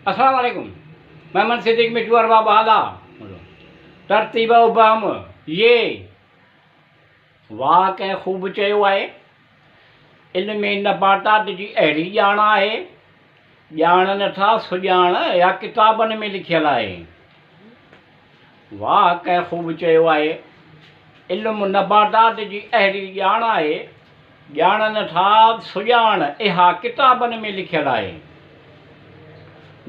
अस्सलाम वालेकुम। मैं सिद्दीक मिठू अरबा बहाला तरतीब उबम ये वाह कंहिं ख़ूब चयो आहे। इल्म नबातात जी अहिड़ी ॼाण आहे, ॼाण नथा सुञाण या किताबनि में लिखियलु आहे। वाह कंहिं ख़ूब चयो आहे। इल्म नबातात जी अहिड़ी ॼाण आहे, ॼाण नथा सुञाण इहा किताबनि में लिखियलु आहे।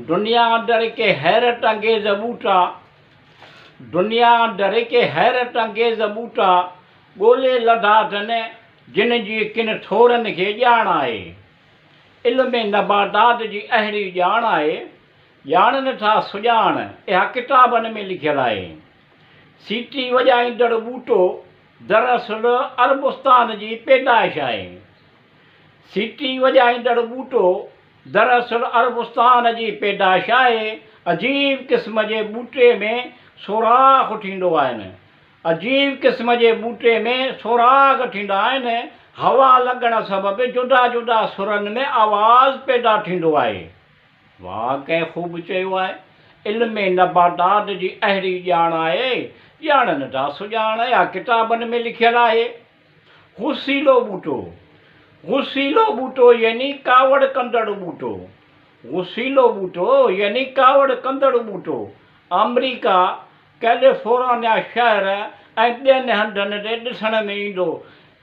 दुनिया दर के हैरत अंगेज़ बूटा, दुनिया दर के हैरत अंगेज़ बूटा ॻोल्हे लधा अथनि जिन जी किन थोरनि खे ॼाण आहे। इल्म नबातात जी अहिड़ी ॼाण आहे, ॼाण नथा सुञाण इहा किताबनि में लिखियलु आहे। सीटी वॼाईंदड़ ॿूटो दरअसल अरबुस्तान जी पैदाइश आहे। सीटी वॼाईंदड़ ॿूटो दरअसल अरबुस्तान जी पैदाइश आहे। अजीब क़िस्म जे ॿूटे में सोराख़ थींदो आहिनि, अजीब क़िस्म जे ॿूटे में सोराख़ थींदा आहिनि। हवा लॻण सबबि जुदा जुदा सुरनि में आवाज़ पैदा थींदो आहे। वाह कंहिं ख़ूब चयो आहे। इल्म नबातात जी अहिड़ी ॼाण आहे, ॼाण नथा सुञाण या किताबनि में लिखियलु आहे। हुसीलो ॿूटो, हुसीलो ॿूटो यानी कावड़ कंदड़ ॿूटो, हुसीलो ॿूटो यानी कावड़ कंदड़ ॿूटो अमरीका कैलिफोर्निया शहर ऐं ॿियनि हंधनि ते ॾिसण में ईंदो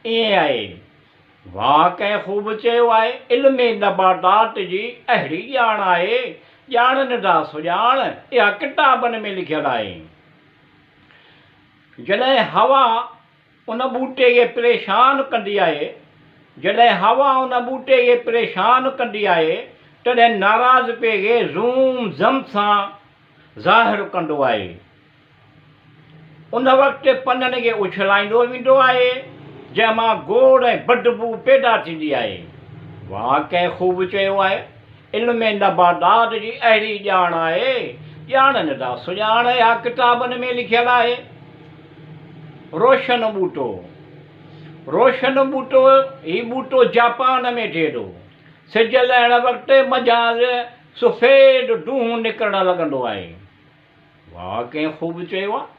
ईअं आहे। वाह कंहिं ख़ूब चयो आहे। इल्म नबातात जी अहिड़ी ॼाण आहे, ॼाण नथा सुञाण इहा किताबनि में लिखियलु आहे। जॾहिं हवा उन ॿूटे खे परेशान कंदी आहे, जॾहिं हवा उन ॿूटे खे परेशान कंदी आहे तॾहिं नाराज़पे खे ज़ूम ज़म सां ज़ाहिर कंदो आहे। उन वक़्तु पननि खे उछलाईंदो वेंदो आहे जंहिंमां गोड़ ऐं बदबू पैदा थींदी आहे। वाह कंहिं ख़ूब चयो आहे। इल्म नबातात जी अहिड़ी ॼाण आहे, ॼाण नथा सुञाण या किताबनि में लिखियलु आहे। रोशन ॿूटो, रोशन ॿूटो हीउ ॿूटो जापान में थिए थो। सिज लहण वक़्तु मझां सफ़ेद दूंहुं निकिरणु लॻंदो आहे। वाह कंहिं ख़ूब चयो आहे।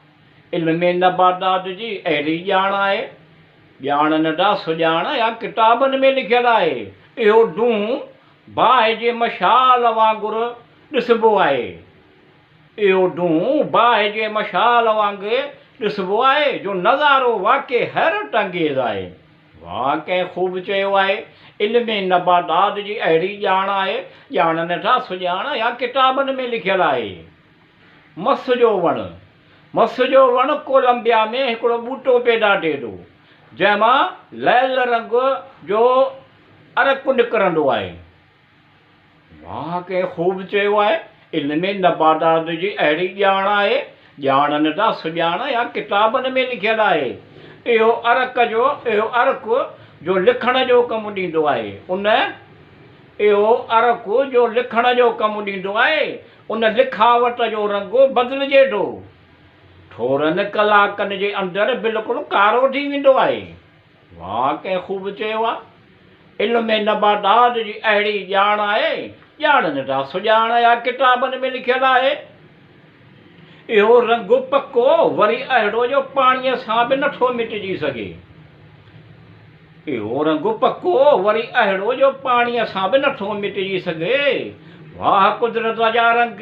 इल्म नबातात जी अहिड़ी ॼाण आहे, ॼाण नथा सुञाण या किताबनि में लिखियलु आहे। इहो दूंहुं बाहि जे मशाल वांगुरु ॾिसबो आहे। इहो दूंहुं बाहि जे मशाल वांगुरु ॾिसबो आहे जो नज़ारो वाक़ई हैरत अंगेज़ आहे। वाह कंहिं ख़ूब चयो आहे। इल्म नबातात जी अहिड़ी ॼाण आहे, ॼाण नथा सुञाण या किताबनि में लिखियलु आहे। मस जो वणु, मस जो वणु कोलंबिया में हिकिड़ो ॿूटो पैदा थिए थो जंहिंमां लैल रंग जो अरकु निकिरंदो आहे। वाह कंहिं ख़ूब चयो आहे। इल्म नबातात जी अहिड़ी ॼाण आहे, ॼाण नथा सुञाण या किताबनि में लिखियलु आहे। इहो अरकु जो लिखण जो कमु ॾींदो आहे। इहो अरकु जो लिखण जो कमु ॾींदो आहे। उन लिखावट जो रंग बदिलिजे थो, थोरनि कलाकनि जे अंदरि बिल्कुलु कारो थी वेंदो आहे। वाह कंहिं ख़ूब चयो आहे। इल्म नबातात जी अहिड़ी ॼाण आहे, ॼाण नथा सुञाण या किताबनि में लिखियलु आहे। इहो रंग पको वरी अहिड़ो जो पाणीअ सां बि नथो मिटिजी सघे। इहो रंग पको वरी अहिड़ो जो पाणीअ सां बि नथो मिटिजी सघे। वाह कुदरत जा रंग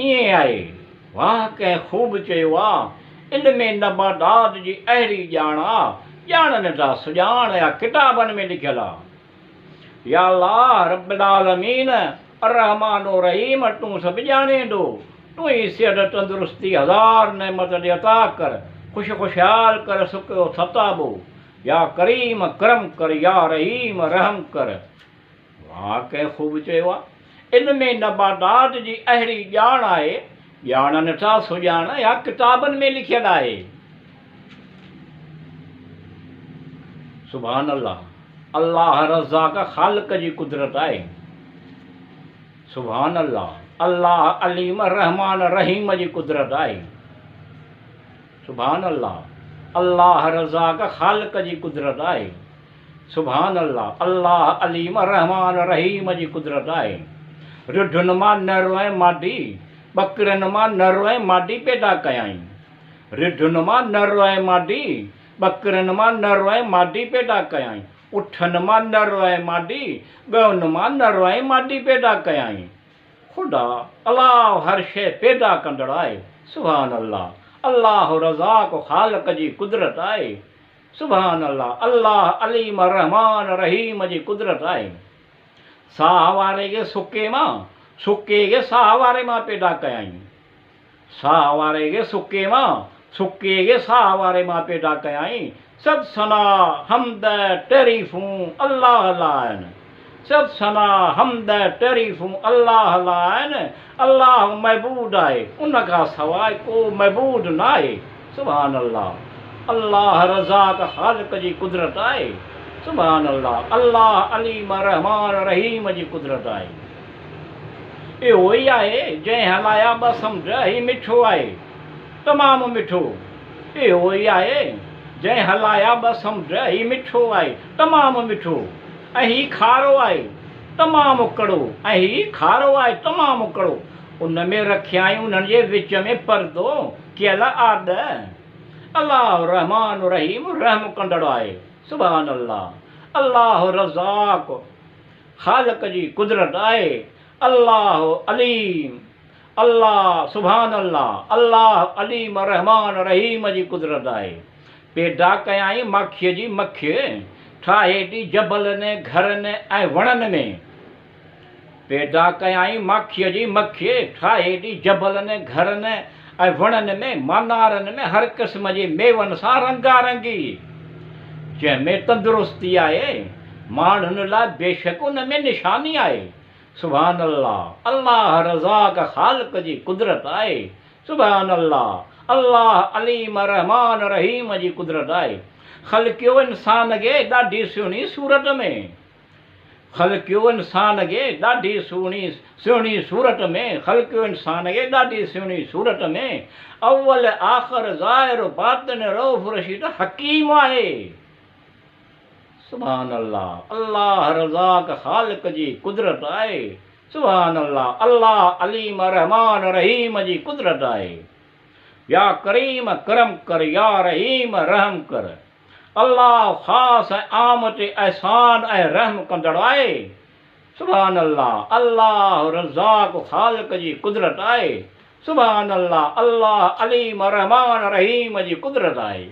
ईअं आहे। वाह कंहिं ख़ूब चयो आहे। इल्म नबातात जी अहिड़ी ॼाण आहे, ॼाण नथा सुञाण या किताबनि में लिखियलु आहे। या अल्लाह रब्बुल आलमीन अर्रहमान रहीम, तूं सभु ॼाणे थो। तूं ई सिहत तंदुरुस्ती हज़ार नेमत ॾे अता कर, ख़ुशहाल कर सुखो सताबो। या करीम करम कर, या रहीम रहम कर। वाह कंहिं ख़ूब चयो आहे। इल्म नबातात जी अहिड़ी ॼाण आहे, ॼाण नथा सुञाण या किताबनि में लिखियलु आहे। सुभान अल्लाह, अल्लाह रज़ाक ख़ालिक़ जी कुदरत आहे। सुभान अल्लाह, अल्लाह अलीम रहमान रहीम जी कुदरत आहे। सुभान अल्लाह, अल्लाह रज़ाक ख़ालिक़ जी कुदरत आहे। सुभान अल्लाह, अल्लाह अलीम रहमान रहीम जी कुदरत आहे। रिढुनि मां नर ऐं मादी ॿकरियुनि मां नर ऐं मादी पैदा कयाई। रिढुनि मां नर ऐं मादी ॿकरियुनि मां नर ऐं मादी पैदा कयाई। उठनि मां नर ऐं मादी ॻउनि मां नर ऐं मादी पैदा कयाई। ख़ुदा अलाह हर शइ पैदा कंदड़ आहे। सुभान अल्लाह। अल्लाह रज़ाक ख़ालिक जी कुदरत आहे। सुभान अल्लाह। अल्लाह अलीम रहमान रहीम जी कुदरत आहे। साह वारे खे सुके खे साह वारे मां पैदा कयाई। साह वारे खे सुके खे साह वारे मां पैदा कयाई। सब सना हमद तारीफ़ूं अल्लाह लाइन। सब सना हमद तारीफ़ूं अल्लाह लाइन। अल्लाह महबूद आहे, उन खां सवाइ को महबूद न आहे। सुभान अल्लाह। अल्लाह रज़ाक ख़ालिक जी कुदरत आहे। सुभान अल्लाह। अल्लाह अलीम रहमान रहीम जी कुदरत आहे। इहो ई आहे जंहिं हलाया ॿ समुंड, ही मिठो आहे, तमामु मिठो। इहो ई आहे जंहिं हलाया ॿ समुंड, ही मिठो आहे, तमामु मिठो। ऐं ही खारो आहे, तमामु कड़ो। ऐं ही खारो आहे, तमामु कड़ो। उन में रखियायूं उन्हनि जे विच में परदो कियल आद। अल्लाह रहमान रहीम रहम कंदड़ आहे। सुभान अल्लाह। अल्लाह रज़ाक ख़ालिक जी कुदरत आहे। अल्लाह अलीम। अल्लाह सुभान अल्लाह। अल्लाह अलीम रहमान रहीम जी कुदरत आहे। पैदा कयाई माखीअ जी मखिय, ठाहे थी जबलनि घरनि ऐं वणनि में। पैदा कयाई माखीअ जी मखिय, ठाहे थी जबलनि घरनि ऐं वणनि में, मानारनि में, हर क़िस्म जे मेवनि सां रंगारंगी। जंहिंमें तंदुरुस्ती आहे, माण्हुनि लाइ बेशक उन में निशानी आहे। सुभान अल्लाह। अल्लाह रज़ाक ख़ालिक जी कुदरत आहे। सुभान अल्लाह। अल्लाह अलीम रहमान रहीम जी कुदरत आहे। ख़लक़ियो इंसान खे ॾाढी सुहिणी सूरत में। ख़लक़ियो इंसान खे ॾाढी सुहिणी सूरत में। ख़लक़ियो इंसान खे ॾाढी सुहिणी सूरत में। अव्वल आख़िर ज़ाहिर बातिन रऊफ़ रशीद हकीम आहे। सुभान अल्लाह। अल्लाह रज़ाक ख़ालिक जी कुदरत आहे। सुभान अल्लाह। अल्लाह अलीम रहमान रहीम जी कुदरत आहे। या करीम करम कर, या रहीम रहम कर। अल्लाह ख़ासि ऐं आम ते एहसान ऐं रहम कंदड़ आहे। सुभान अल्लाह। अल्लाह रज़ाक ख़ालिक जी कुदरत आहे। सुभान अल्लाह। अल्लाह अलीम रहमान रहीम जी कुदरत आहे।